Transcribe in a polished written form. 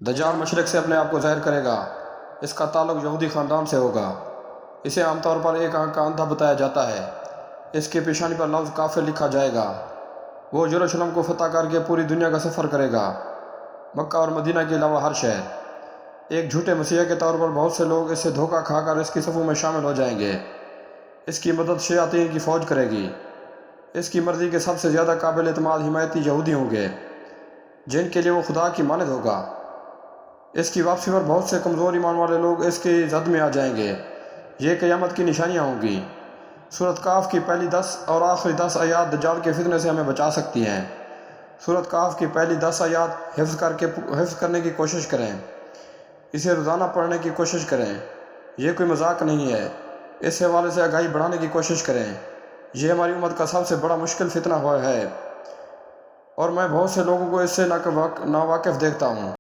دجال مشرق سے اپنے آپ کو ظاہر کرے گا۔ اس کا تعلق یہودی خاندان سے ہوگا۔ اسے عام طور پر ایک آنکھ کا اندھا بتایا جاتا ہے۔ اس کی پیشانی پر لفظ کافر لکھا جائے گا۔ وہ یروشلم کو فتح کر کے پوری دنیا کا سفر کرے گا، مکہ اور مدینہ کے علاوہ ہر شہر۔ ایک جھوٹے مسیح کے طور پر بہت سے لوگ اس سے دھوکہ کھا کر اس کی صفوں میں شامل ہو جائیں گے۔ اس کی مدد شیاطین کی فوج کرے گی۔ اس کی مرضی کے سب سے زیادہ قابل اعتماد حمایتی یہودی ہوں گے، جن کے لیے وہ خدا کی مانند ہوگا۔ اس کی واپسی پر بہت سے کمزور ایمان والے لوگ اس کی زد میں آ جائیں گے۔ یہ قیامت کی نشانیاں ہوں گی۔ سورۃ کہف کی پہلی 10 اور آخری 10 آیات دجال کے فتنے سے ہمیں بچا سکتی ہیں۔ سورۃ کہف کی پہلی 10 آیات حفظ کرنے کی کوشش کریں۔ اسے روزانہ پڑھنے کی کوشش کریں۔ یہ کوئی مذاق نہیں ہے۔ اس حوالے سے آگاہی بڑھانے کی کوشش کریں۔ یہ ہماری امت کا سب سے بڑا مشکل فتنہ ہے، اور میں بہت سے لوگوں کو اس سے ناواقف دیکھتا ہوں۔